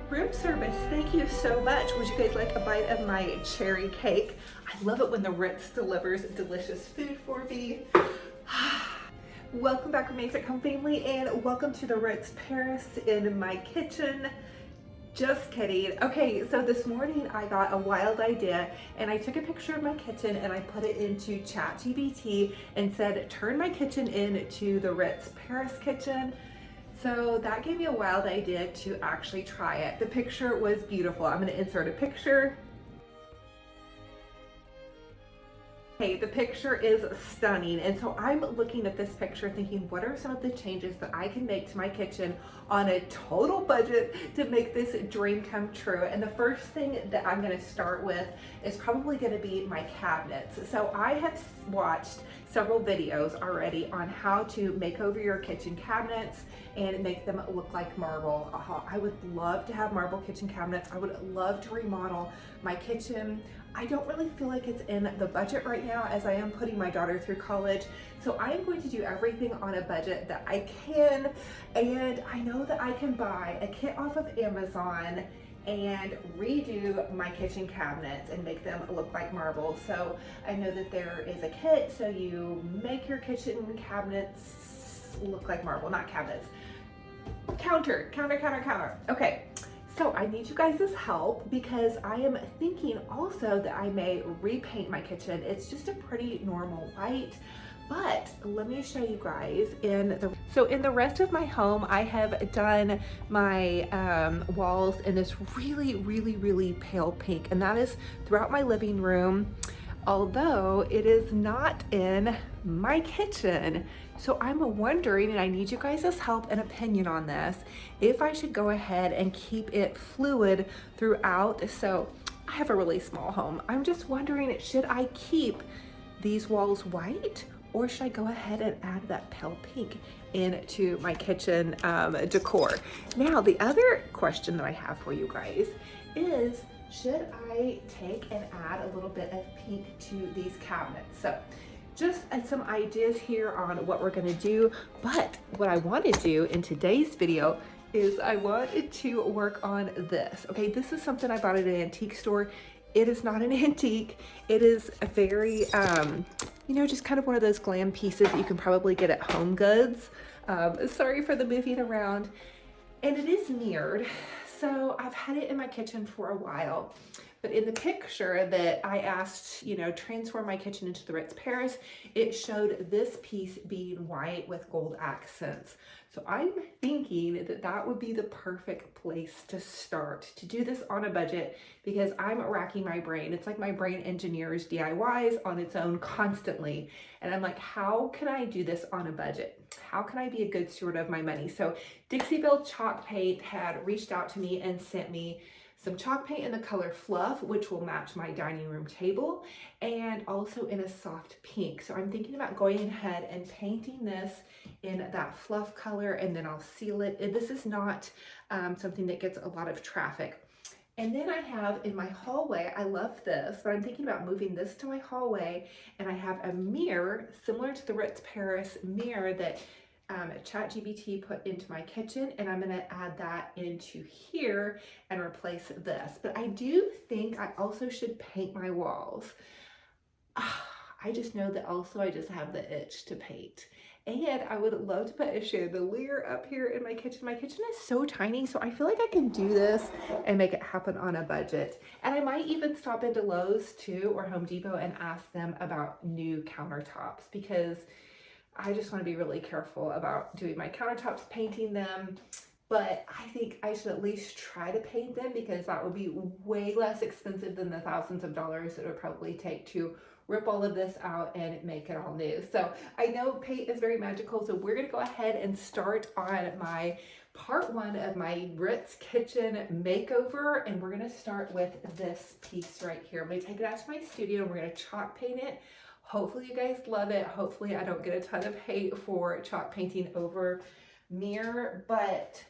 Room service, thank you so much. Would you guys like a bite of my cherry cake? I love it when the Ritz delivers delicious food for me. Welcome back, Romantic Home Family, and welcome to the Ritz Paris in my kitchen. Just kidding. Okay, so this morning I got a wild idea and I took a picture of my kitchen and I put it into ChatGPT and said, turn my kitchen into the Ritz Paris kitchen. So that gave me a wild idea to actually try it. The picture was beautiful. I'm gonna insert a picture. Okay, the picture is stunning. And so I'm looking at this picture thinking, what are some of the changes that I can make to my kitchen on a total budget to make this dream come true? And the first thing that I'm gonna start with is probably gonna be my cabinets. So I have watched several videos already on how to make over your kitchen cabinets and make them look like marble. I would love to have marble kitchen cabinets. I would love to remodel my kitchen. I don't really feel like it's in the budget right now as I am putting my daughter through college. So I am going to do everything on a budget that I can. And I know that I can buy a kit off of Amazon and redo my kitchen cabinets and make them look like marble. So I know that there is a kit, so you make your kitchen cabinets look like marble, not cabinets. Counter. Okay. So I need you guys' help because I am thinking also that I may repaint my kitchen. It's just a pretty normal white, but let me show you guys in the rest of my home, I have done my walls in this really pale pink, and that is throughout my living room, although it is not in my kitchen. So I'm wondering, and I need you guys' help and opinion on this, if I should go ahead and keep it fluid throughout. So I have a really small home. I'm just wondering, should I keep these walls white or should I go ahead and add that pale pink into my kitchen decor? Now, the other question that I have for you guys is, should I take and add a little bit of pink to these cabinets? So just some ideas here on what we're gonna do, but what I want to do in today's video is I wanted to work on this. Okay, this is something I bought at an antique store. It is not an antique. It is a very, you know, just kind of one of those glam pieces that you can probably get at Home Goods. Sorry for the moving around. And it is mirrored. So I've had it in my kitchen for a while, but in the picture that I asked, you know, transform my kitchen into the Ritz Paris, it showed this piece being white with gold accents. So I'm thinking that that would be the perfect place to start to do this on a budget because I'm racking my brain. It's like my brain engineers DIYs on its own constantly. And I'm like, how can I do this on a budget? How can I be a good steward of my money? So Dixie Chalk Paint had reached out to me and sent me some chalk paint in the color Fluff, which will match my dining room table, and also in a soft pink. So I'm thinking about going ahead and painting this in that Fluff color, and then I'll seal it. This is not something that gets a lot of traffic. And then I have in my hallway, I love this, but I'm thinking about moving this to my hallway, and I have a mirror similar to the Ritz Paris mirror that ChatGPT put into my kitchen, and I'm gonna add that into here and replace this. But I do think I also should paint my walls. I just know that also I just have the itch to paint. And I would love to put a chandelier up here in my kitchen. My kitchen is so tiny, so I feel like I can do this and make it happen on a budget. And I might even stop into Lowe's too, or Home Depot, and ask them about new countertops because I just want to be really careful about doing my countertops, painting them, but I think I should at least try to paint them because that would be way less expensive than the thousands of dollars it would probably take to rip all of this out and make it all new. So I know paint is very magical, so we're gonna go ahead and start on my part one of my Ritz kitchen makeover, and we're gonna start with this piece right here. I'm gonna take it out to my studio and we're gonna chalk paint it. Hopefully you guys love it. Hopefully I don't get a ton of hate for chalk painting over mirror, but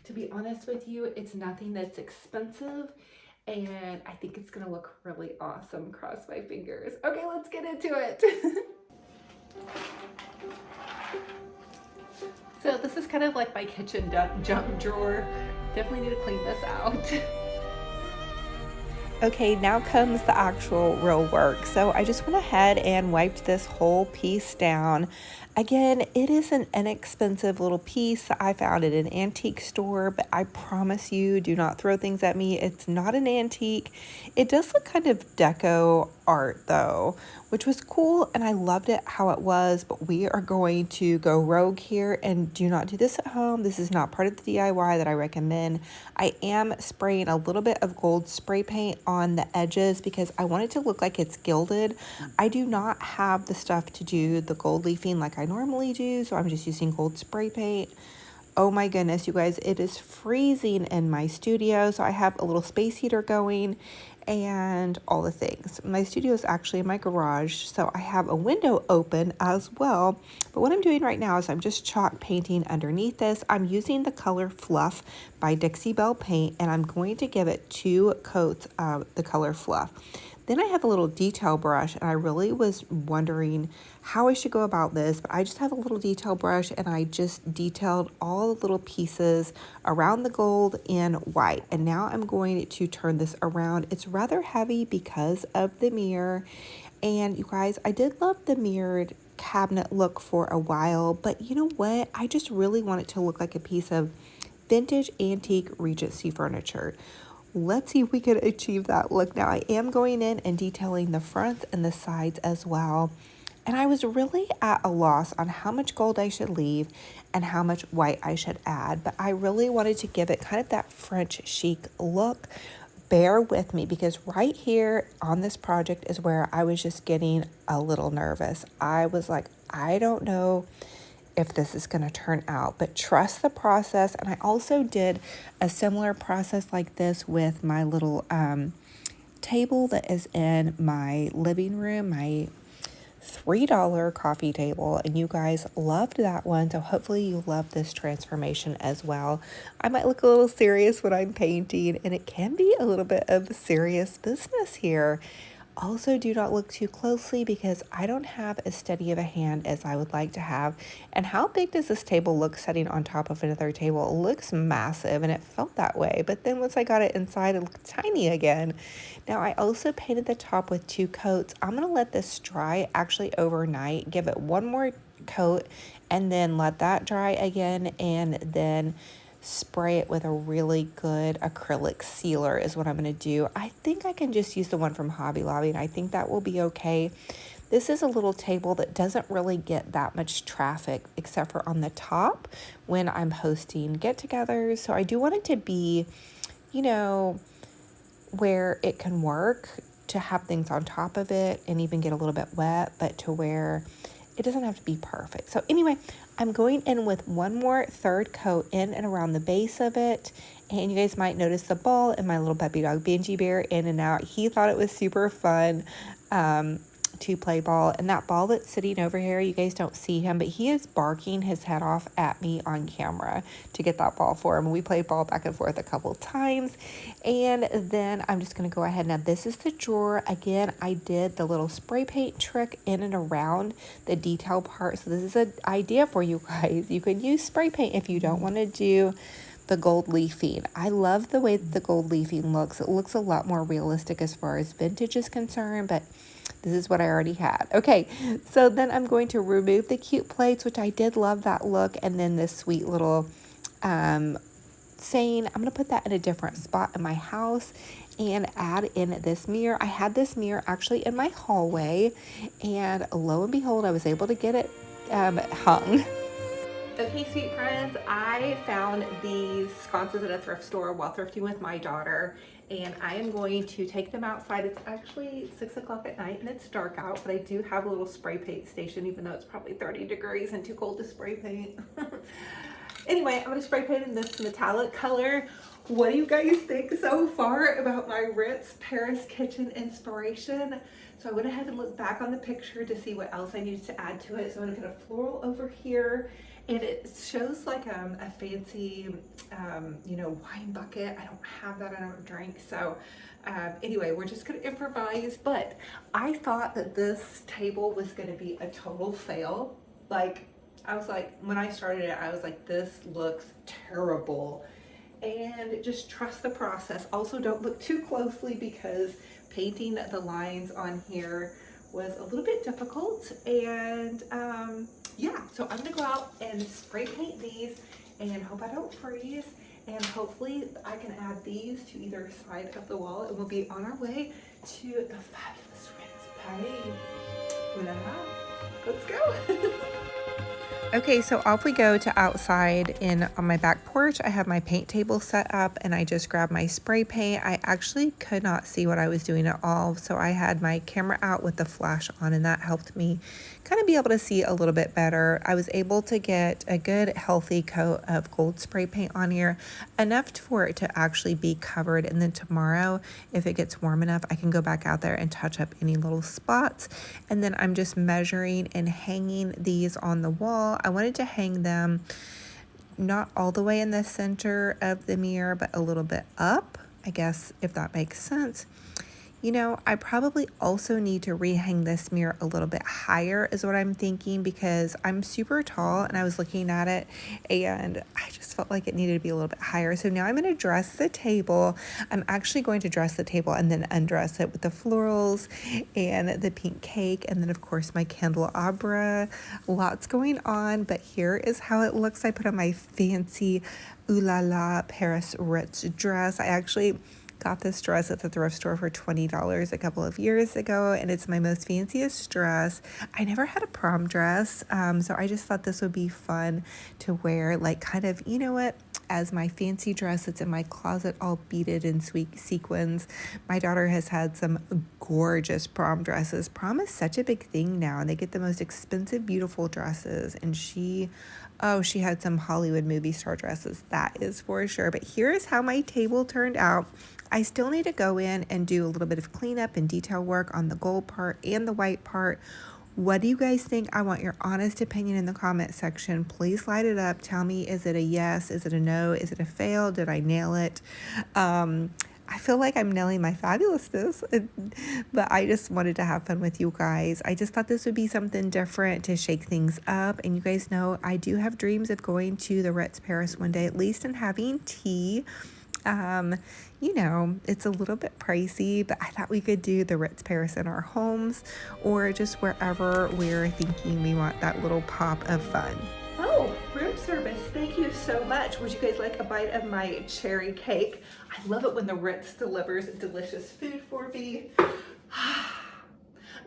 to be honest with you, it's nothing that's expensive and I think it's gonna look really awesome. Cross my fingers. Okay, let's get into it. So this is kind of like my kitchen junk drawer. Definitely need to clean this out. Okay, now comes the actual real work. So I just went ahead and wiped this whole piece down. Again, it is an inexpensive little piece that I found at an antique store, but I promise you, do not throw things at me. It's not an antique. It does look kind of deco art though, which was cool, and I loved it how it was, but we are going to go rogue here, and do not do this at home. This is not part of the DIY that I recommend. I am spraying a little bit of gold spray paint on the edges because I want it to look like it's gilded. I do not have the stuff to do the gold leafing like I normally do, so I'm just using gold spray paint. Oh my goodness, you guys, it is freezing in my studio, so I have a little space heater going and all the things. My studio is actually in my garage, so I have a window open as well. But what I'm doing right now is I'm just chalk painting underneath this. I'm using the color Fluff by Dixie Belle Paint, and I'm going to give it 2 coats of the color Fluff. Then I have a little detail brush, and I really was wondering how I should go about this, but I just have a little detail brush, and I just detailed all the little pieces around the gold in white. And now I'm going to turn this around. It's rather heavy because of the mirror. And you guys, I did love the mirrored cabinet look for a while, but you know what? I just really want it to look like a piece of vintage antique Regency furniture. Let's see if we can achieve that look. Now I am going in and detailing the fronts and the sides as well. And I was really at a loss on how much gold I should leave and how much white I should add. But I really wanted to give it kind of that French chic look. Bear with me, because right here on this project is where I was just getting a little nervous. I was like, I don't know if this is going to turn out, but trust the process. And I also did a similar process like this with my little table that is in my living room, my $3 coffee table, and you guys loved that one, so hopefully you love this transformation as well. I might look a little serious when I'm painting, and it can be a little bit of serious business here. Also, do not look too closely because I don't have as steady of a hand as I would like to have. And how big does this table look sitting on top of another table? It looks massive, and it felt that way. But then once I got it inside, it looked tiny again. Now, I also painted the top with 2 coats. I'm going to let this dry actually overnight, give it one more coat, and then let that dry again, and then spray it with a really good acrylic sealer is what I'm going to do. I think I can just use the one from Hobby Lobby, and I think that will be okay. This is a little table that doesn't really get that much traffic except for on the top when I'm hosting get-togethers. So I do want it to be, you know, where it can work to have things on top of it and even get a little bit wet, but to where it doesn't have to be perfect. So anyway, I'm going in with one more third coat in and around the base of it. And you guys might notice the ball and my little puppy dog Benji Bear in and out. He thought it was super fun to play ball. And that ball that's sitting over here, you guys don't see him, but he is barking his head off at me on camera to get that ball for him. We played ball back and forth a couple times. And then I'm just going to go ahead. Now this is the drawer. Again, I did the little spray paint trick in and around the detail part. So this is an idea for you guys. You can use spray paint if you don't want to do the gold leafing. I love the way the gold leafing looks. It looks a lot more realistic as far as vintage is concerned, but this is what I already had. Okay, so then I'm going to remove the cute plates, which I did love that look, and then this sweet little saying. I'm going to put that in a different spot in my house and add in this mirror. I had this mirror actually in my hallway, and lo and behold, I was able to get it hung. Okay, sweet friends, I found these sconces at a thrift store while thrifting with my daughter, and I am going to take them outside. It's actually 6 o'clock at night and it's dark out, but I do have a little spray paint station, even though it's probably 30 degrees and too cold to spray paint. Anyway, I'm going to spray paint in this metallic color. What do you guys think so far about my Ritz Paris kitchen inspiration? So I went ahead and looked back on the picture to see what else I needed to add to it. So I'm going to put a floral over here, and it shows like a fancy, wine bucket. I don't have that. I don't drink. So anyway, we're just going to improvise. But I thought that this table was going to be a total fail. Like, I was like, when I started it, I was like, this looks terrible. And just trust the process. Also, don't look too closely because painting the lines on here was a little bit difficult. And yeah, so I'm gonna go out and spray paint these and hope I don't freeze. And hopefully I can add these to either side of the wall and we'll be on our way to the fabulous Ritz Paris. Ooh la la. Let's go. Okay, so off we go to outside on my back porch. I have my paint table set up and I just grabbed my spray paint. I actually could not see what I was doing at all, so I had my camera out with the flash on and that helped me kind of be able to see a little bit better. I was able to get a good healthy coat of gold spray paint on here, enough for it to actually be covered, and then tomorrow, if it gets warm enough, I can go back out there and touch up any little spots. And then I'm just measuring and hanging these on the wall. I wanted to hang them not all the way in the center of the mirror, but a little bit up, I guess, if that makes sense. You know, I probably also need to rehang this mirror a little bit higher is what I'm thinking, because I'm super tall and I was looking at it and I just felt like it needed to be a little bit higher. So now I'm going to dress the table. I'm actually going to dress the table and then undress it with the florals and the pink cake. And then of course my candelabra. Lots going on, but here is how it looks. I put on my fancy Ooh La La Paris Ritz dress. I actually got this dress at the thrift store for $20 a couple of years ago, and it's my most fanciest dress. I never had a prom dress, so I just thought this would be fun to wear, like kind of, you know what, as my fancy dress that's in my closet, all beaded in sweet sequins. My daughter has had some gorgeous prom dresses. Prom is such a big thing now, and they get the most expensive, beautiful dresses, and she had some Hollywood movie star dresses, that is for sure. But here's how my table turned out. I still need to go in and do a little bit of cleanup and detail work on the gold part and the white part. What do you guys think? I want your honest opinion in the comment section. Please light it up. Tell me, is it a yes? Is it a no? Is it a fail? Did I nail it? I feel like I'm nailing my fabulousness, but I just wanted to have fun with you guys. I just thought this would be something different to shake things up. And you guys know I do have dreams of going to the Ritz Paris one day at least and having tea. You know, it's a little bit pricey, but I thought we could do the Ritz Paris in our homes or just wherever we're thinking we want that little pop of fun. Oh, room service. Thank you so much. Would you guys like a bite of my cherry cake? I love it when the Ritz delivers delicious food for me.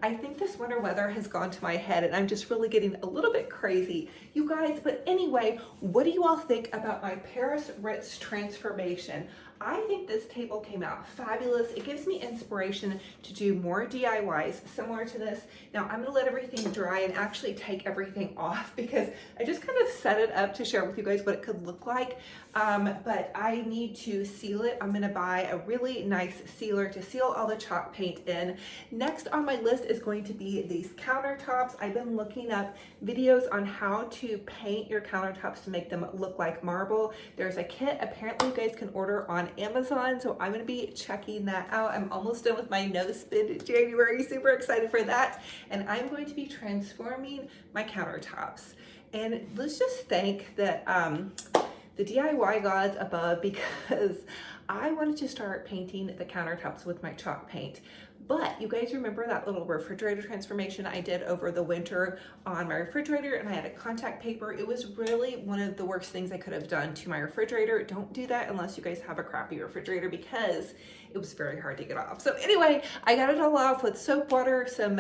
I think this winter weather has gone to my head and I'm just really getting a little bit crazy, you guys. But anyway, what do you all think about my Paris Ritz transformation? I think this table came out fabulous. It gives me inspiration to do more DIYs similar to this. Now I'm gonna let everything dry and actually take everything off because I just kind of set it up to share with you guys what it could look like. But I need to seal it. I'm gonna buy a really nice sealer to seal all the chalk paint in. Next on my list is going to be these countertops. I've been looking up videos on how to paint your countertops to make them look like marble. There's a kit apparently you guys can order on Amazon, so I'm going to be checking that out. I'm almost done with my no spin January, super excited for that, and I'm going to be transforming my countertops. And let's just thank that the DIY gods above, because I wanted to start painting the countertops with my chalk paint. But you guys remember that little refrigerator transformation I did over the winter on my refrigerator, and I had a contact paper. It was really one of the worst things I could have done to my refrigerator. Don't do that unless you guys have a crappy refrigerator because it was very hard to get off. So anyway, I got it all off with soap water, some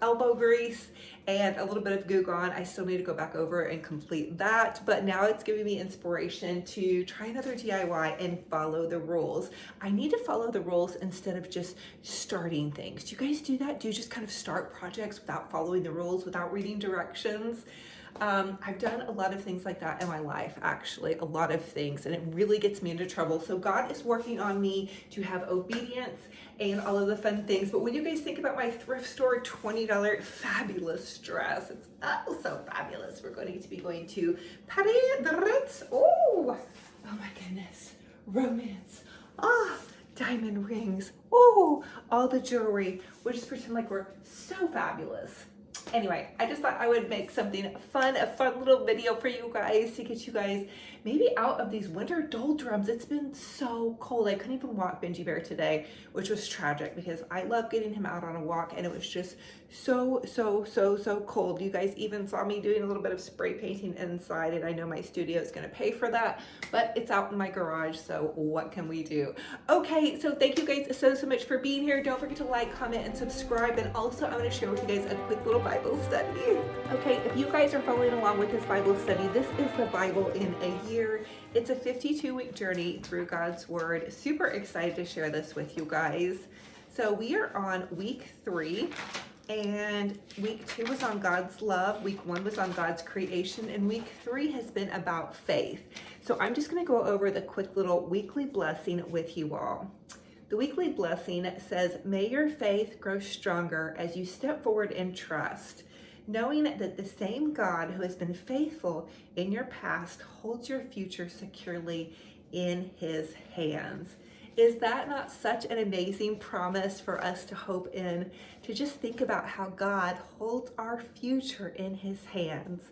elbow grease, and a little bit of Goo Gone. I still need to go back over and complete that, but now it's giving me inspiration to try another DIY and follow the rules. I need to follow the rules instead of just starting things. Do you guys do that? Do you just kind of start projects without following the rules, without reading directions? I've done a lot of things like that in my life, actually, a lot of things, and it really gets me into trouble. So God is working on me to have obedience and all of the fun things. But when you guys think about my thrift store $20 fabulous dress, it's oh so fabulous. We're going to be going to Paris, the Ritz. Oh my goodness, romance. Diamond rings. Oh, all the jewelry. We'll just pretend like we're so fabulous. anyway, I just thought I would make something fun, a fun little video for you guys to get you guys maybe out of these winter doldrums. It's been so cold. I couldn't even walk Benji Bear today, which was tragic because I love getting him out on a walk, and it was just so cold. You guys even saw me doing a little bit of spray painting inside, and I know my studio is going to pay for that, but it's out in my garage, so what can we do? Okay, so thank you guys so much for being here. Don't forget to like, comment, and subscribe, and also I'm going to share with you guys a quick little Bible study. Okay, if you guys are following along with this Bible study, this is the Bible in a year. It's a 52-week journey through God's Word. Super excited to share this with you guys. So we are on week 3. And week 2 was on God's love, week 1 was on God's creation, and week 3 has been about faith. So I'm just going to go over the quick little weekly blessing with you all. The weekly blessing says, may your faith grow stronger as you step forward in trust, knowing that the same God who has been faithful in your past holds your future securely in his hands. Is that not such an amazing promise for us to hope in, to just think about how God holds our future in his hands?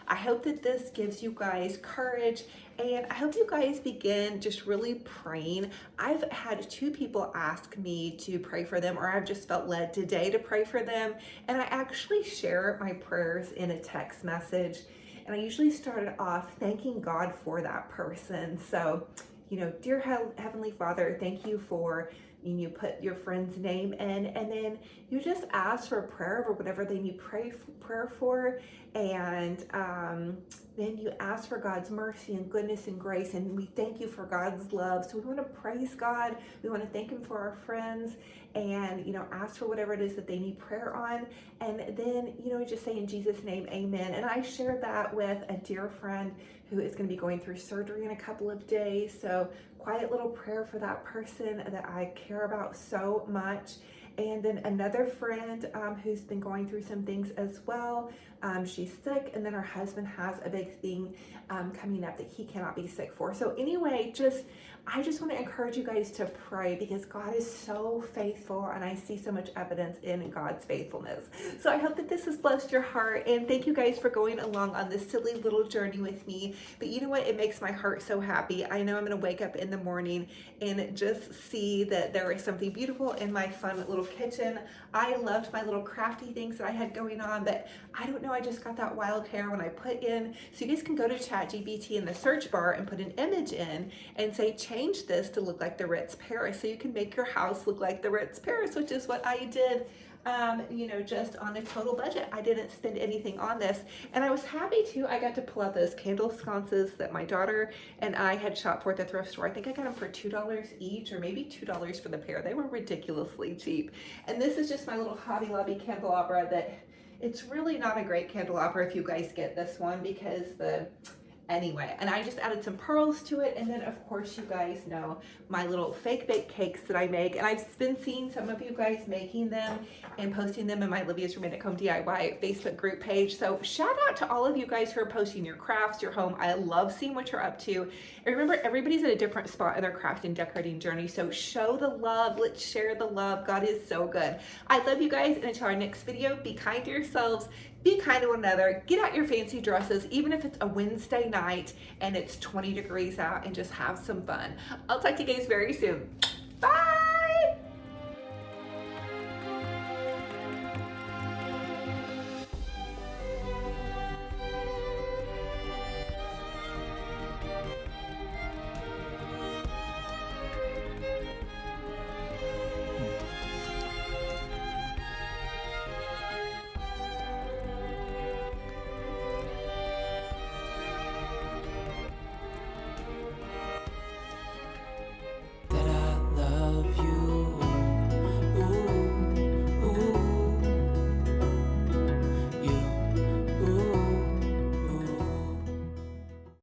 I hope that this gives you guys courage, and I hope you guys begin just really praying. I've had 2 people ask me to pray for them, or I've just felt led today to pray for them, and I actually share my prayers in a text message, and I usually start it off thanking God for that person. So, you know, dear Heavenly Father, thank you for, you put your friend's name in, and then you just ask for a prayer over whatever they need prayer for, and then you ask for God's mercy and goodness and grace, and we thank you for God's love. So we want to praise God, we want to thank him for our friends, and, you know, ask for whatever it is that they need prayer on, and then, you know, just say in Jesus' name, amen. And I shared that with a dear friend who is going to be going through surgery in a couple of days. So quiet little prayer for that person that I care about so much. And then another friend who's been going through some things as well. She's sick, and then her husband has a big thing coming up that he cannot be sick for. So anyway, I just want to encourage you guys to pray, because God is so faithful, and I see so much evidence in God's faithfulness. So I hope that this has blessed your heart, and thank you guys for going along on this silly little journey with me. But you know what? It makes my heart so happy. I know I'm going to wake up in the morning and just see that there is something beautiful in my fun little kitchen. I loved my little crafty things that I had going on, but I don't know, I just got that wild hair when I put in. So you guys can go to ChatGPT in the search bar and put an image in and say, change this to look like the Ritz Paris. So you can make your house look like the Ritz Paris, which is what I did. You know, just on a total budget. I didn't spend anything on this, and I was happy too. I got to pull out those candle sconces that my daughter and I had shopped for at the thrift store. I think I got them for $2 each, or maybe $2 for the pair. They were ridiculously cheap. And this is just my little Hobby Lobby candelabra that it's really not a great candelabra if you guys get this one, because anyway, and I just added some pearls to it, and then of course you guys know my little fake bake cakes that I make, and I've been seeing some of you guys making them and posting them in my Olivia's Room at Home DIY Facebook group page. So shout out to all of you guys who are posting your crafts, your home. I love seeing what you're up to. And remember, everybody's at a different spot in their craft and decorating journey, so show the love. Let's share the love. God is so good. I love you guys, and until our next video, be kind to yourselves, be kind to one another, get out your fancy dresses, even if it's a Wednesday night and it's 20 degrees out, and just have some fun. I'll talk to you guys very soon.